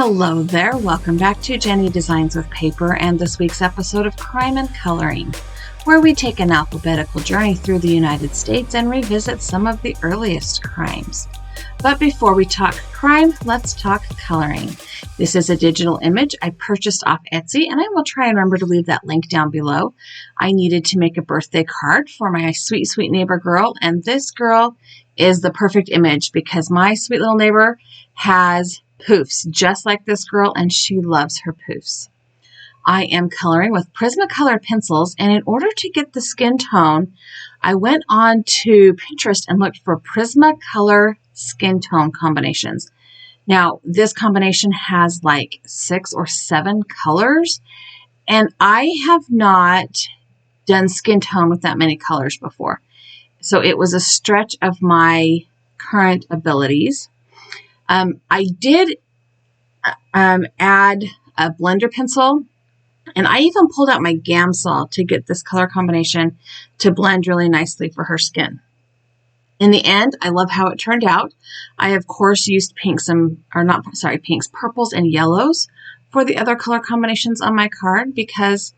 Hello there, welcome back to Jennie Designs with Paper and this week's episode of Crime and Coloring, where we take an alphabetical journey through the United States and revisit some of the earliest crimes. But before we talk crime, let's talk coloring. This is a digital image I purchased off Etsy, and I will try and remember to leave that link down below. I needed to make a birthday card for my sweet, sweet neighbor girl, and this girl is the perfect image because my sweet little neighbor has poofs just like this girl, and she loves her poofs. I am coloring with Prismacolor pencils, and in order to get the skin tone, I went on to Pinterest and looked for Prismacolor skin tone combinations. Now, this combination has like 6 or 7 colors, and I have not done skin tone with that many colors before. So it was a stretch of my current abilities. I did add a blender pencil, and I even pulled out my Gamsol to get this color combination to blend really nicely for her skin. In the end, I love how it turned out. I, of course, used pinks, purples and yellows for the other color combinations on my card because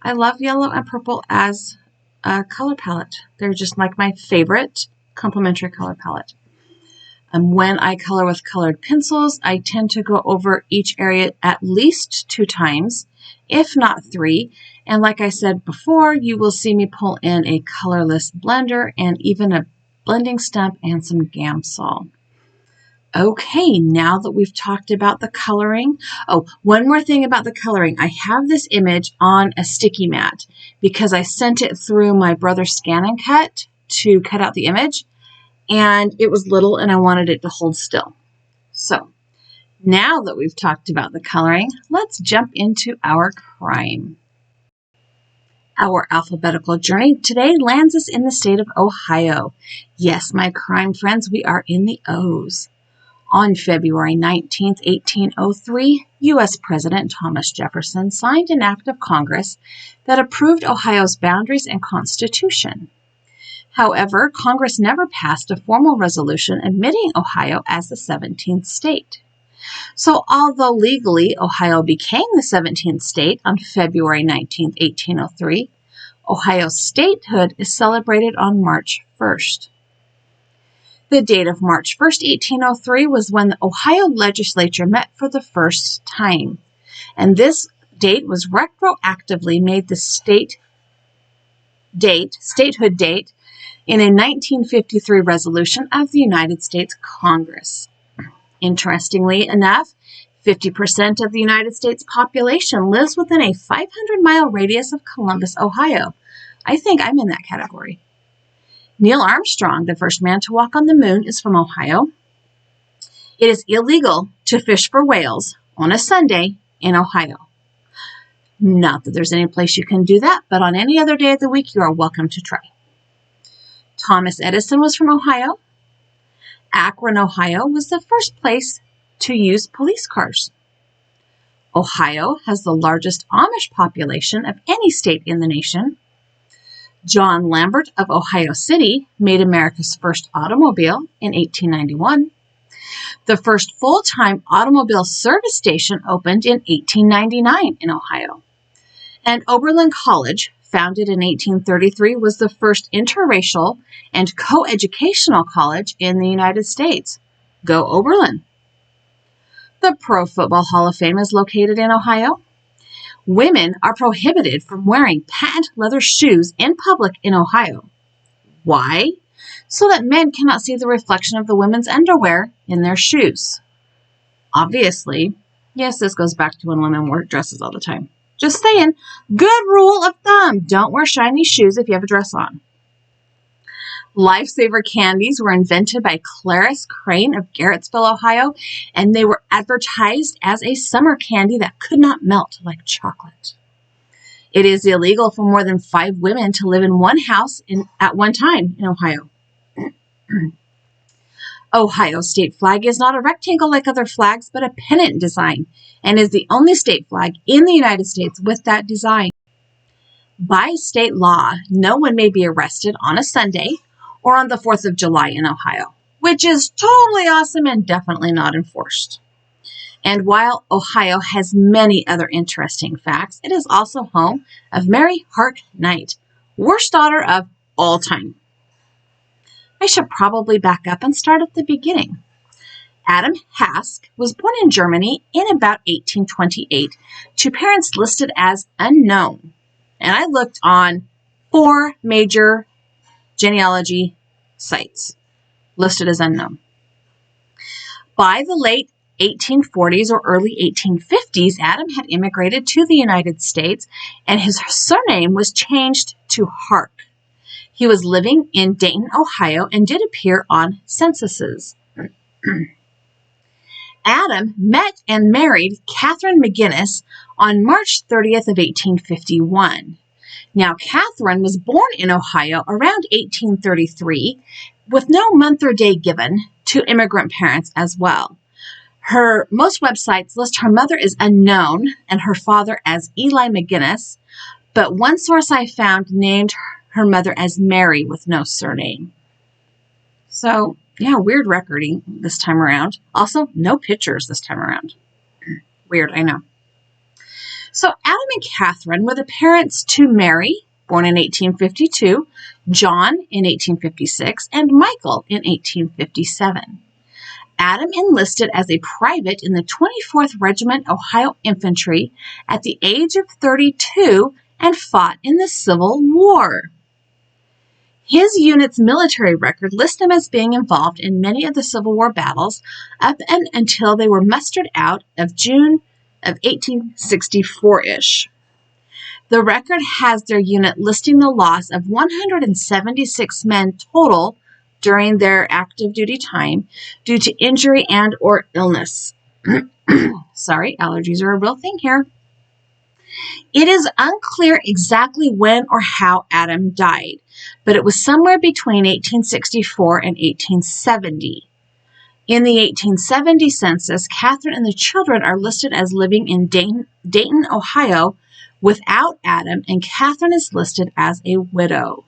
I love yellow and purple as a color palette. They're just like my favorite complementary color palette. When I color with colored pencils, I tend to go over each area at least 2 times, if not 3. And like I said before, you will see me pull in a colorless blender and even a blending stump and some Gamsol. Okay, now that we've talked about the coloring. Oh, one more thing about the coloring. I have this image on a sticky mat because I sent it through my brother's Scan and Cut to cut out the image. And it was little and I wanted it to hold still. So now that we've talked about the coloring, let's jump into our crime. Our alphabetical journey today lands us in the state of Ohio. Yes, my crime friends, we are in the O's. On February 19, 1803, U.S. President Thomas Jefferson signed an act of Congress that approved Ohio's boundaries and constitution. However, Congress never passed a formal resolution admitting Ohio as the 17th state. So although legally Ohio became the 17th state on February 19, 1803, Ohio's statehood is celebrated on March 1st. The date of March 1st, 1803 was when the Ohio legislature met for the first time, and this date was retroactively made the statehood date in a 1953 resolution of the United States Congress. Interestingly enough, 50% of the United States population lives within a 500-mile radius of Columbus, Ohio. I think I'm in that category. Neil Armstrong, the first man to walk on the moon, is from Ohio. It is illegal to fish for whales on a Sunday in Ohio. Not that there's any place you can do that, but on any other day of the week, you are welcome to try. Thomas Edison was from Ohio. Akron, Ohio was the first place to use police cars. Ohio has the largest Amish population of any state in the nation. John Lambert of Ohio City made America's first automobile in 1891. The first full-time automobile service station opened in 1899 in Ohio. And Oberlin College, founded in 1833, was the first interracial and co-educational college in the United States. Go Oberlin! The Pro Football Hall of Fame is located in Ohio. Women are prohibited from wearing patent leather shoes in public in Ohio. Why? So that men cannot see the reflection of the women's underwear in their shoes. Obviously, yes, this goes back to when women wore dresses all the time. Just saying, good rule of thumb, don't wear shiny shoes if you have a dress on. Lifesaver candies were invented by Clarice Crane of Garrettsville, Ohio, and they were advertised as a summer candy that could not melt like chocolate. It is illegal for more than 5 women to live in one house at one time in Ohio. Ohio's state flag is not a rectangle like other flags, but a pennant design, and is the only state flag in the United States with that design. By state law, no one may be arrested on a Sunday or on the 4th of July in Ohio, which is totally awesome and definitely not enforced. And while Ohio has many other interesting facts, it is also home of Mary Hark Knight, worst daughter of all time. I should probably back up and start at the beginning. Adam Hask was born in Germany in about 1828 to parents listed as unknown. And I looked on 4 major genealogy sites listed as unknown. By the late 1840s or early 1850s, Adam had immigrated to the United States and his surname was changed to Hark. He was living in Dayton, Ohio, and did appear on censuses. Adam met and married Catherine McGinnis on March 30th of 1851. Now, Catherine was born in Ohio around 1833 with no month or day given to immigrant parents as well. Most websites list her mother as unknown and her father as Eli McGinnis, but one source I found named her mother as Mary with no surname. So, yeah, weird recording this time around. Also, no pictures this time around. Weird, I know. So, Adam and Catherine were the parents to Mary, born in 1852, John in 1856, and Michael in 1857. Adam enlisted as a private in the 24th Regiment Ohio Infantry at the age of 32 and fought in the Civil War. His unit's military record lists him as being involved in many of the Civil War battles up and until they were mustered out of June of 1864-ish. The record has their unit listing the loss of 176 men total during their active duty time due to injury and or illness. Sorry, allergies are a real thing here. It is unclear exactly when or how Adam died, but it was somewhere between 1864 and 1870. In the 1870 census, Catherine and the children are listed as living in Dayton, Ohio, without Adam, and Catherine is listed as a widow.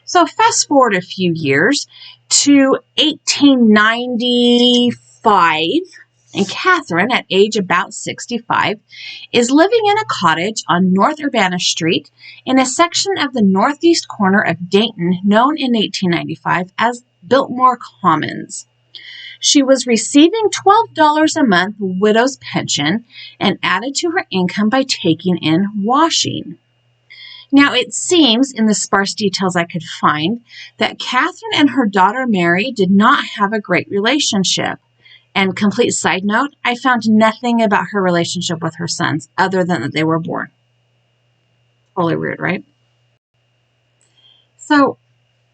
So fast forward a few years to 1895, and Catherine, at age about 65, is living in a cottage on North Urbana Street in a section of the northeast corner of Dayton known in 1895 as Biltmore Commons. She was receiving $12 a month widow's pension and added to her income by taking in washing. Now, it seems, in the sparse details I could find, that Catherine and her daughter Mary did not have a great relationship. And complete side note, I found nothing about her relationship with her sons other than that they were born. Totally weird, right? So,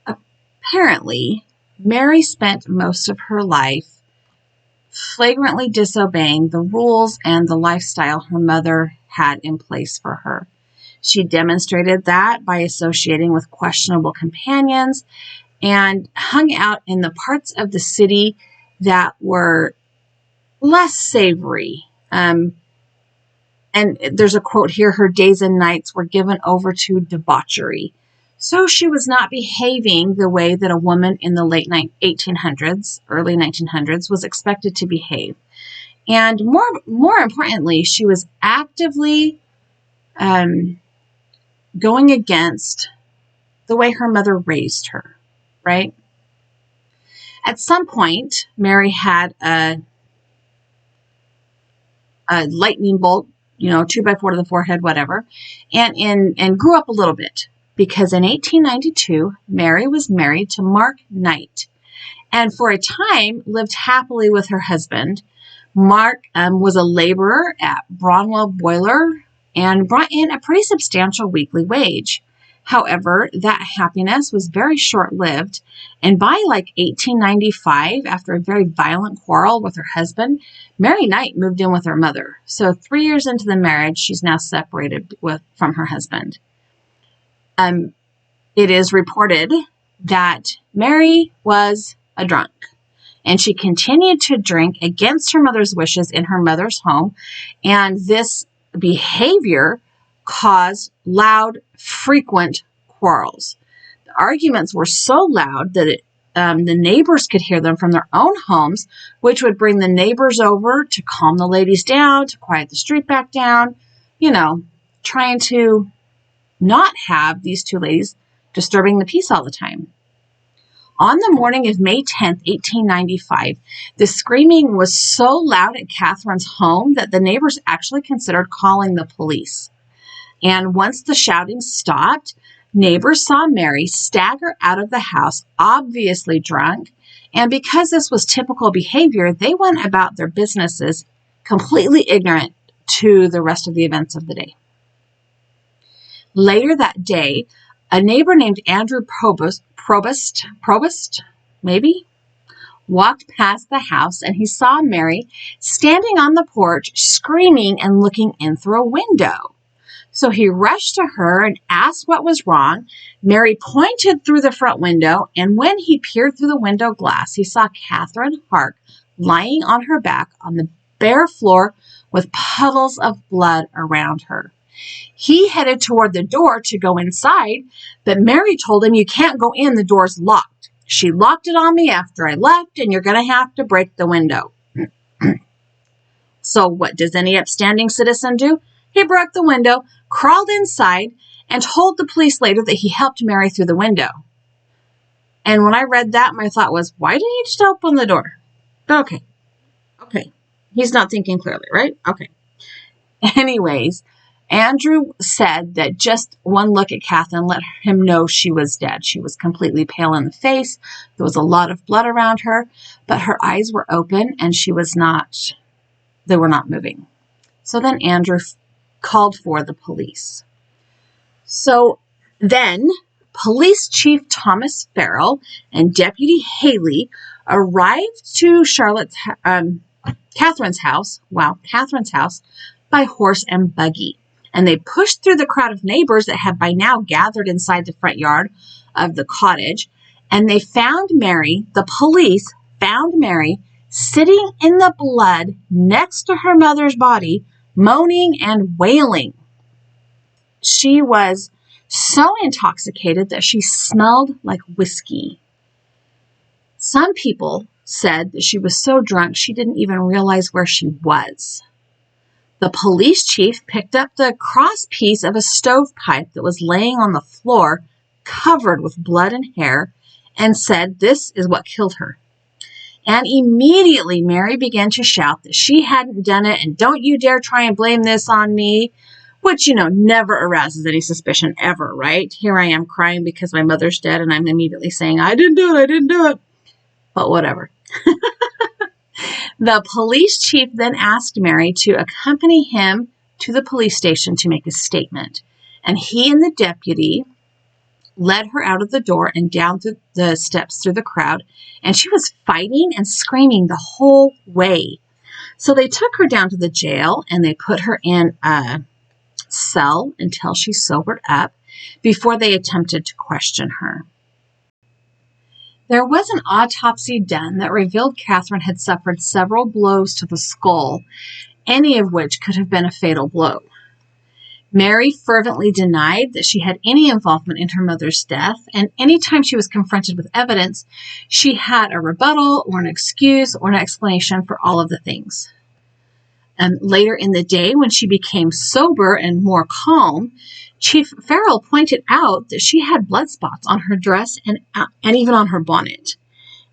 apparently, Mary spent most of her life flagrantly disobeying the rules and the lifestyle her mother had in place for her. She demonstrated that by associating with questionable companions and hung out in the parts of the city that were less savory. And there's a quote here, her days and nights were given over to debauchery. So she was not behaving the way that a woman in the late 1800s, early 1900s was expected to behave. And more importantly, she was actively going against the way her mother raised her, right? At some point, Mary had a lightning bolt, 2x4 to the forehead, whatever, and grew up a little bit. Because in 1892, Mary was married to Mark Knight, and for a time lived happily with her husband. Mark was a laborer at Bronwell Boiler and brought in a pretty substantial weekly wage. However, that happiness was very short-lived, and by 1895, after a very violent quarrel with her husband, Mary Knight moved in with her mother. So 3 years into the marriage, she's now separated from her husband. It is reported that Mary was a drunk, and she continued to drink against her mother's wishes in her mother's home, and this behavior caused loud, frequent quarrels. The arguments were so loud that the neighbors could hear them from their own homes, which would bring the neighbors over to calm the ladies down, to quiet the street back down, trying to not have these two ladies disturbing the peace all the time. On the morning of May 10th, 1895, the screaming was so loud at Catherine's home that the neighbors actually considered calling the police. And once the shouting stopped, neighbors saw Mary stagger out of the house, obviously drunk, and because this was typical behavior, they went about their businesses completely ignorant to the rest of the events of the day. Later that day, a neighbor named Andrew Provost, walked past the house, and he saw Mary standing on the porch, screaming and looking in through a window. So he rushed to her and asked what was wrong. Mary pointed through the front window, and when he peered through the window glass, he saw Catherine Hark lying on her back on the bare floor with puddles of blood around her. He headed toward the door to go inside, but Mary told him, "You can't go in, the door's locked. She locked it on me after I left, and you're going to have to break the window." So what does any upstanding citizen do? He broke the window, crawled inside, and told the police later that he helped Mary through the window. And when I read that, my thought was, why didn't he just open the door? But okay. He's not thinking clearly, right? Okay. Anyways, Andrew said that just one look at Catherine let him know she was dead. She was completely pale in the face. There was a lot of blood around her, but her eyes were open and they were not moving. So then Andrew called for the police. So then Police Chief Thomas Farrell and Deputy Haley arrived to Catherine's house by horse and buggy. And they pushed through the crowd of neighbors that had by now gathered inside the front yard of the cottage. And they found Mary, the police found Mary, sitting in the blood next to her mother's body, moaning and wailing. She was so intoxicated that she smelled like whiskey. Some people said that she was so drunk she didn't even realize where she was. The police chief picked up the crosspiece of a stovepipe that was laying on the floor, covered with blood and hair, and said, "This is what killed her." And immediately Mary began to shout that she hadn't done it, and "Don't you dare try and blame this on me," which, never arouses any suspicion ever, right? Here I am crying because my mother's dead, and I'm immediately saying, I didn't do it. But whatever. The police chief then asked Mary to accompany him to the police station to make a statement. And he and the deputy led her out of the door and down the steps through the crowd. And she was fighting and screaming the whole way. So they took her down to the jail and they put her in a cell until she sobered up before they attempted to question her. There was an autopsy done that revealed Catherine had suffered several blows to the skull, any of which could have been a fatal blow. Mary fervently denied that she had any involvement in her mother's death, and anytime she was confronted with evidence, she had a rebuttal or an excuse or an explanation for all of the things. Later in the day, when she became sober and more calm, Chief Farrell pointed out that she had blood spots on her dress and even on her bonnet.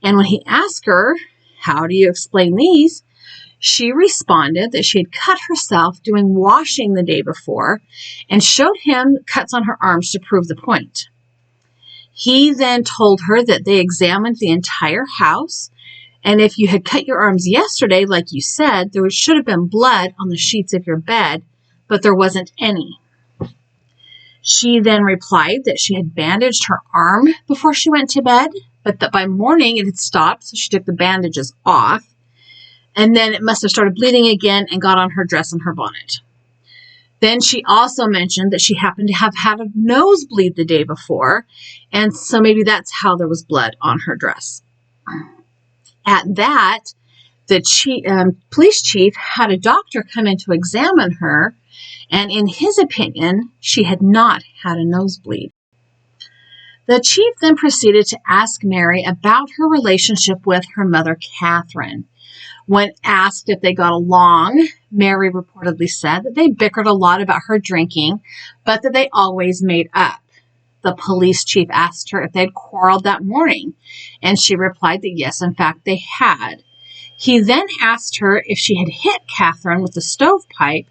And when he asked her, "How do you explain these?" she responded that she had cut herself doing washing the day before and showed him cuts on her arms to prove the point. He then told her that they examined the entire house, and if you had cut your arms yesterday, like you said, there should have been blood on the sheets of your bed, but there wasn't any. She then replied that she had bandaged her arm before she went to bed, but that by morning it had stopped, so she took the bandages off. And then it must have started bleeding again and got on her dress and her bonnet. Then she also mentioned that she happened to have had a nosebleed the day before, and so maybe that's how there was blood on her dress. At that, the police chief had a doctor come in to examine her, and in his opinion, she had not had a nosebleed. The chief then proceeded to ask Mary about her relationship with her mother, Catherine. When asked if they got along, Mary reportedly said that they bickered a lot about her drinking, but that they always made up. The police chief asked her if they'd quarreled that morning, and she replied that yes, in fact, they had. He then asked her if she had hit Catherine with the stovepipe,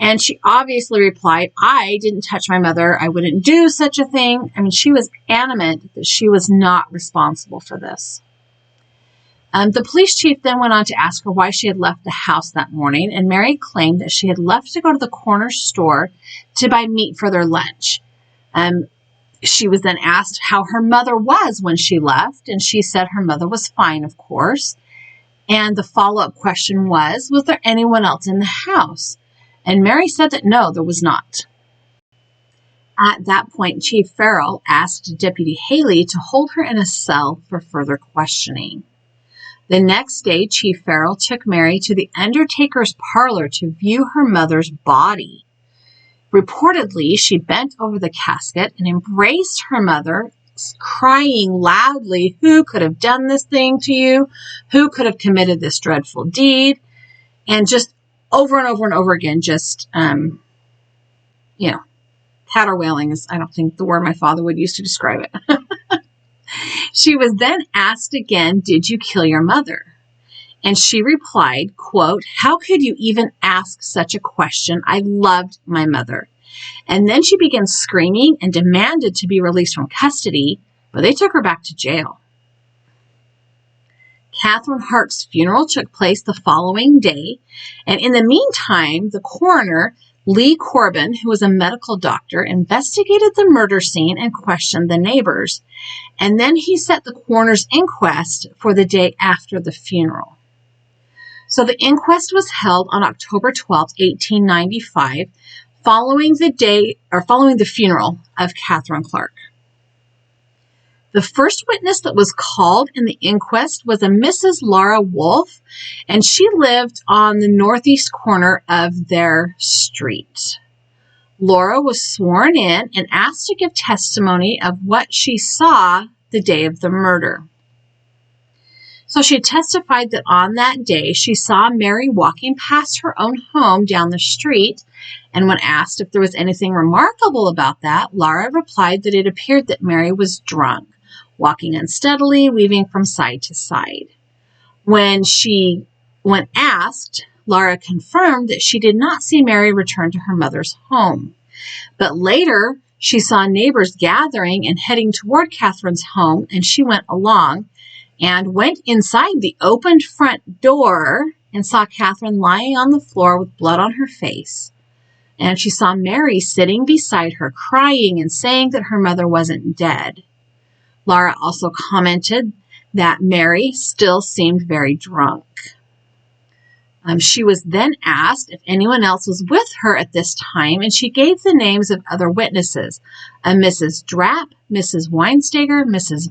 and she obviously replied, "I didn't touch my mother. I wouldn't do such a thing." I mean, she was adamant that she was not responsible for this. The police chief then went on to ask her why she had left the house that morning, and Mary claimed that she had left to go to the corner store to buy meat for their lunch. She was then asked how her mother was when she left, and she said her mother was fine, of course. And the follow-up question was there anyone else in the house? And Mary said that no, there was not. At that point, Chief Farrell asked Deputy Haley to hold her in a cell for further questioning. The next day, Chief Farrell took Mary to the undertaker's parlor to view her mother's body. Reportedly, she bent over the casket and embraced her mother, crying loudly, "Who could have done this thing to you? Who could have committed this dreadful deed?" And just over and over and over again, just, caterwauling is, I don't think, the word my father would use to describe it. She was then asked again, "Did you kill your mother?" And she replied, quote, "How could you even ask such a question? I loved my mother." And then she began screaming and demanded to be released from custody, but they took her back to jail. Catherine Hart's funeral took place the following day, and in the meantime, the coroner, Lee Corbin, who was a medical doctor, investigated the murder scene and questioned the neighbors. And then he set the coroner's inquest for the day after the funeral. So the inquest was held on October 12, 1895, following the funeral of Catherine Clark. The first witness that was called in the inquest was a Mrs. Laura Wolfe, and she lived on the northeast corner of their street. Laura was sworn in and asked to give testimony of what she saw the day of the murder. So she testified that on that day, she saw Mary walking past her own home down the street, and when asked if there was anything remarkable about that, Laura replied that it appeared that Mary was drunk, walking unsteadily, weaving from side to side. When asked, Laura confirmed that she did not see Mary return to her mother's home. But later, she saw neighbors gathering and heading toward Catherine's home, and she went along and went inside the opened front door and saw Catherine lying on the floor with blood on her face. And she saw Mary sitting beside her, crying and saying that her mother wasn't dead. Laura also commented that Mary still seemed very drunk. She was then asked if anyone else was with her at this time, and she gave the names of other witnesses, a Mrs. Drapp, Mrs. Weinsteger, Mrs.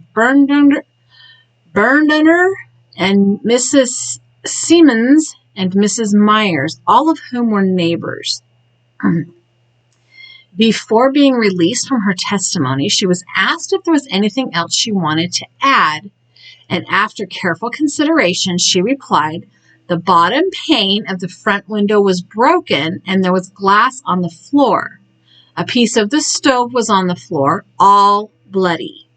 Bernduner, and Mrs. Siemens, and Mrs. Myers, all of whom were neighbors. Before being released from her testimony, she was asked if there was anything else she wanted to add, and after careful consideration, she replied, "The bottom pane of the front window was broken and there was glass on the floor. A piece of the stove was on the floor, all bloody."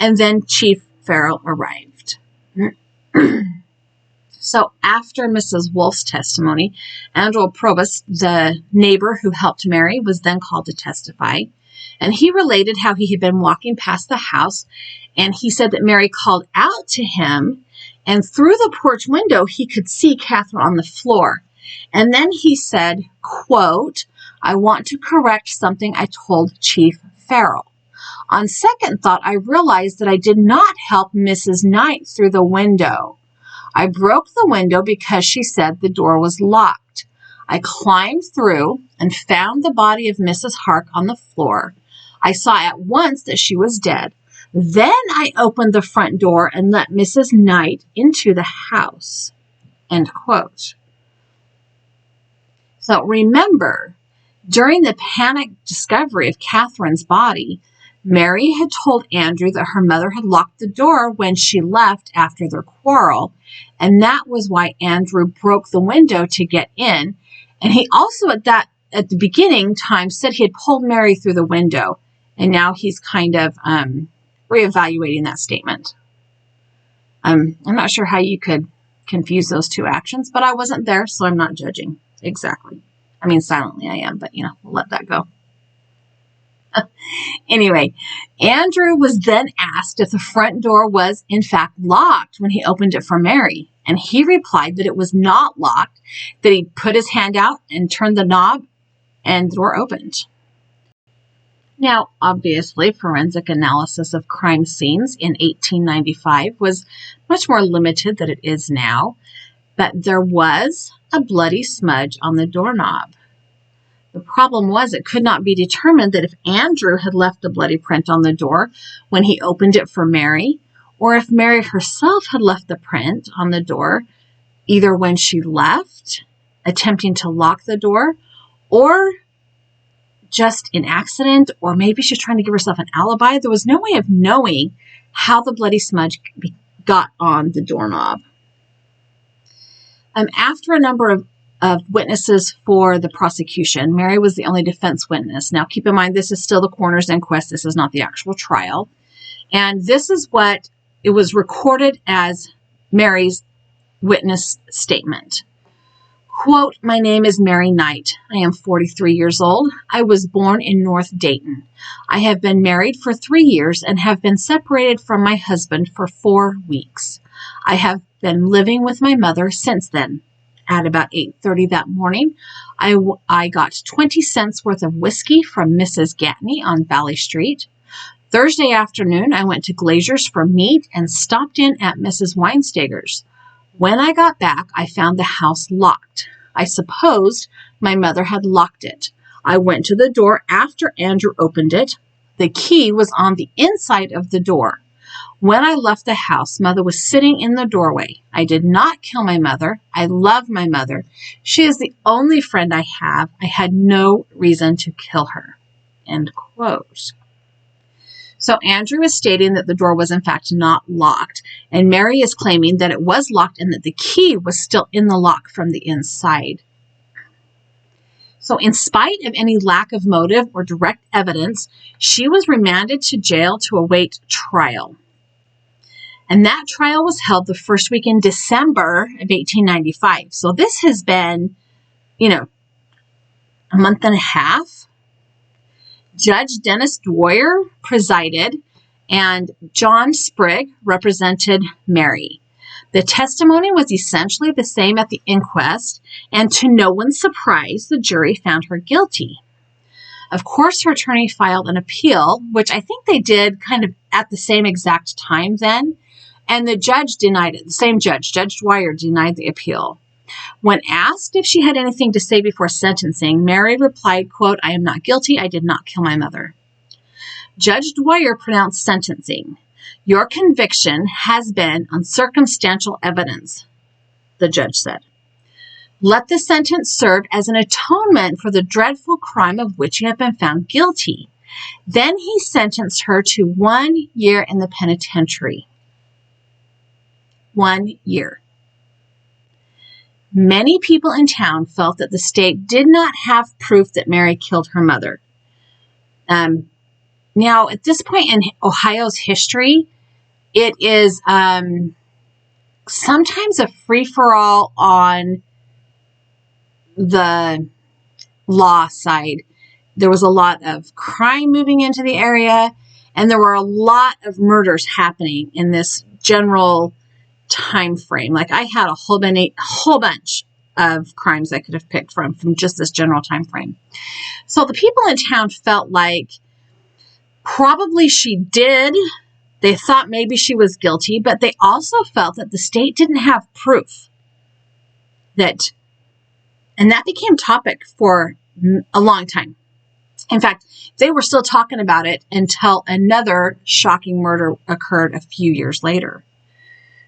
And then Chief Farrell arrived. So after Mrs. Wolfe's testimony, Andrew Probus, the neighbor who helped Mary, was then called to testify. And he related how he had been walking past the house, and he said that Mary called out to him, and through the porch window, he could see Catherine on the floor. And then he said, quote, "I want to correct something I told Chief Farrell. On second thought, I realized that I did not help Mrs. Knight through the window. I broke the window because she said the door was locked. I climbed through and found the body of Mrs. Hark on the floor. I saw at once that she was dead. Then I opened the front door and let Mrs. Knight into the house." End quote. So remember, during the panic discovery of Catherine's body, Mary had told Andrew that her mother had locked the door when she left after their quarrel, and that was why Andrew broke the window to get in. And he also at the beginning time said he had pulled Mary through the window, and now he's kind of reevaluating that statement. I'm not sure how you could confuse those two actions, but I wasn't there, so I'm not judging. Exactly. I mean, silently I am, but we'll let that go. Anyway, Andrew was then asked if the front door was in fact locked when he opened it for Mary, and he replied that it was not locked, that he put his hand out and turned the knob and the door opened. Now, obviously, forensic analysis of crime scenes in 1895 was much more limited than it is now, but there was a bloody smudge on the doorknob. The problem was it could not be determined that if Andrew had left a bloody print on the door when he opened it for Mary, or if Mary herself had left the print on the door either when she left, attempting to lock the door, or just an accident, or maybe she's trying to give herself an alibi. There was no way of knowing how the bloody smudge got on the doorknob. After a number of witnesses for the prosecution, Mary was the only defense witness. Now, keep in mind, this is still the coroner's inquest. This is not the actual trial. And this is what it was recorded as Mary's witness statement. Quote, "My name is Mary Knight. I am 43 years old. I was born in North Dayton. I have been married for 3 years and have been separated from my husband for 4 weeks. I have been living with my mother since then. At about 8:30 that morning, I got 20 cents worth of whiskey from Mrs. Gatney on Valley Street. Thursday afternoon, I went to Glazier's for meat and stopped in at Mrs. Weinsteger's. When I got back, I found the house locked. I supposed my mother had locked it. I went to the door after Andrew opened it. The key was on the inside of the door. When I left the house, Mother was sitting in the doorway. I did not kill my mother. I love my mother. She is the only friend I have. I had no reason to kill her." End quote. So Andrew is stating that the door was in fact not locked, and Mary is claiming that it was locked and that the key was still in the lock from the inside. So in spite of any lack of motive or direct evidence, she was remanded to jail to await trial. And that trial was held the first week in December of 1895. So this has been, a month and a half. Judge Dennis Dwyer presided, and John Sprigg represented Mary. The testimony was essentially the same at the inquest, and to no one's surprise, the jury found her guilty. Of course, her attorney filed an appeal, which I think they did kind of at the same exact time then, and the judge denied it. The same judge, Judge Dwyer, denied the appeal. When asked if she had anything to say before sentencing, Mary replied, quote, "I am not guilty. I did not kill my mother." Judge Dwyer pronounced sentencing. "Your conviction has been on circumstantial evidence," the judge said. "Let the sentence serve as an atonement for the dreadful crime of which you have been found guilty." Then he sentenced her to 1 year in the penitentiary. 1 year. Many people in town felt that the state did not have proof that Mary killed her mother. Now, at this point in Ohio's history, it is sometimes a free-for-all on the law side. There was a lot of crime moving into the area, and there were a lot of murders happening in this general time frame. Like I had a whole bunch of crimes I could have picked from just this general time frame. So the people in town felt like probably she did. They thought maybe she was guilty, but they also felt that the state didn't have proof that, and that became topic for a long time. In fact, they were still talking about it until another shocking murder occurred a few years later.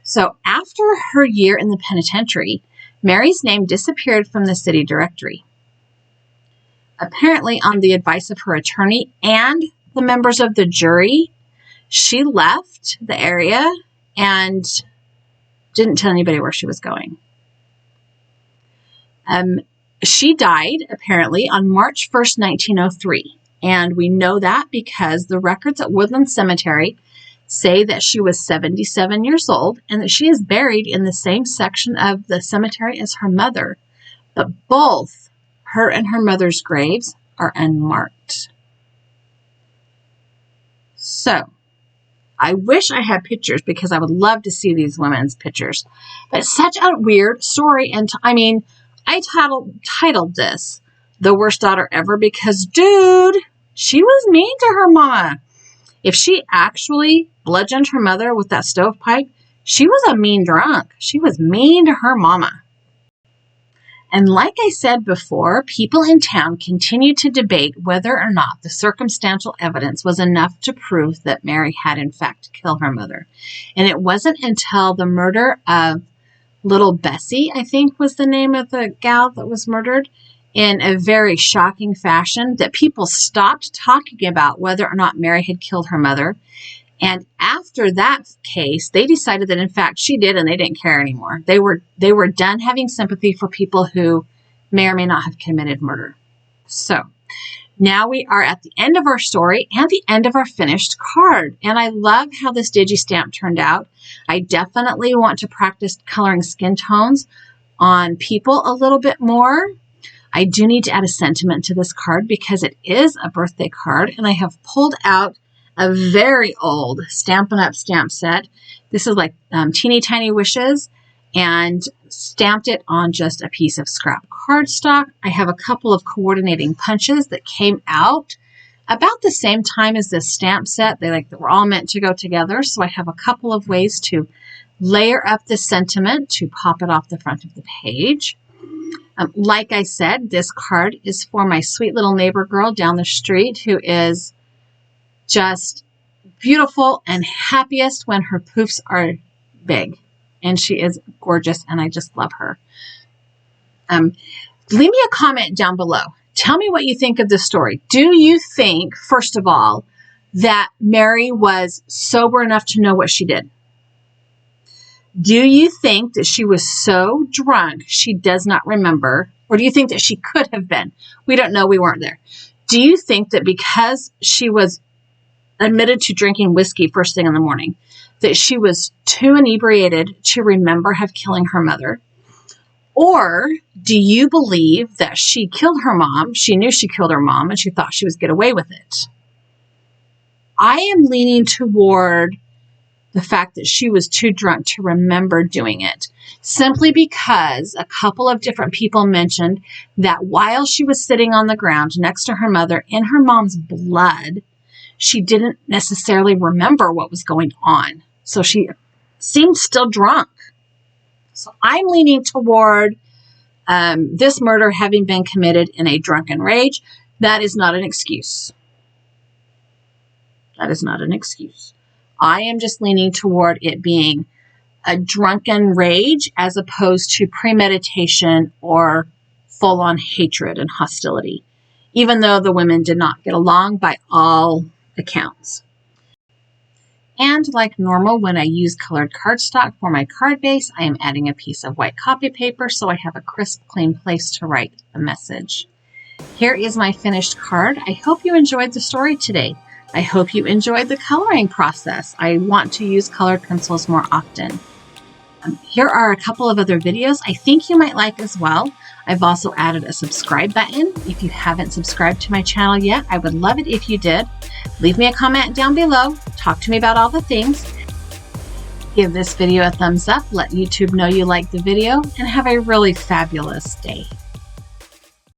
So after her year in the penitentiary, Mary's name disappeared from the city directory. Apparently on the advice of her attorney and the members of the jury, she left the area and didn't tell anybody where she was going. She died, apparently, on March 1st, 1903. And we know that because the records at Woodland Cemetery say that she was 77 years old and that she is buried in the same section of the cemetery as her mother. But both her and her mother's graves are unmarked. So, I wish I had pictures because I would love to see these women's pictures. But it's such a weird story. And I titled this The Worst Daughter Ever because, dude, she was mean to her mama. If she actually bludgeoned her mother with that stovepipe, she was a mean drunk. She was mean to her mama. And like I said before, people in town continued to debate whether or not the circumstantial evidence was enough to prove that Mary had in fact killed her mother. And it wasn't until the murder of little Bessie, I think was the name of the gal that was murdered, in a very shocking fashion, that people stopped talking about whether or not Mary had killed her mother. And after that case, they decided that, in fact, she did, and they didn't care anymore. They were done having sympathy for people who may or may not have committed murder. So now we are at the end of our story and the end of our finished card. And I love how this digi-stamp turned out. I definitely want to practice coloring skin tones on people a little bit more. I do need to add a sentiment to this card because it is a birthday card, and I have pulled out a very old Stampin' Up! Stamp set. This is like teeny tiny wishes, and stamped it on just a piece of scrap cardstock. I have a couple of coordinating punches that came out about the same time as this stamp set. They were all meant to go together, so I have a couple of ways to layer up the sentiment to pop it off the front of the page. Like I said, this card is for my sweet little neighbor girl down the street who is just beautiful and happiest when her poofs are big. And she is gorgeous, and I just love her. Leave me a comment down below. Tell me what you think of this story. Do you think, first of all, that Mary was sober enough to know what she did? Do you think that she was so drunk she does not remember? Or do you think that she could have been? We don't know. We weren't there. Do you think that because she was admitted to drinking whiskey first thing in the morning, that she was too inebriated to remember killing her mother? Or do you believe that she killed her mom, she knew she killed her mom, and she thought she was get away with it? I am leaning toward the fact that she was too drunk to remember doing it, simply because a couple of different people mentioned that while she was sitting on the ground next to her mother in her mom's blood, she didn't necessarily remember what was going on. So she seemed still drunk. So I'm leaning toward this murder having been committed in a drunken rage. That is not an excuse. That is not an excuse. I am just leaning toward it being a drunken rage as opposed to premeditation or full-on hatred and hostility, even though the women did not get along by all accounts. And like normal, when I use colored cardstock for my card base, I am adding a piece of white copy paper so I have a crisp, clean place to write the message. Here is my finished card. I hope you enjoyed the story today. I hope you enjoyed the coloring process. I want to use colored pencils more often. Here are a couple of other videos I think you might like as well. I've also added a subscribe button. If you haven't subscribed to my channel yet, I would love it if you did. Leave me a comment down below. Talk to me about all the things. Give this video a thumbs up. Let YouTube know you liked the video, and have a really fabulous day.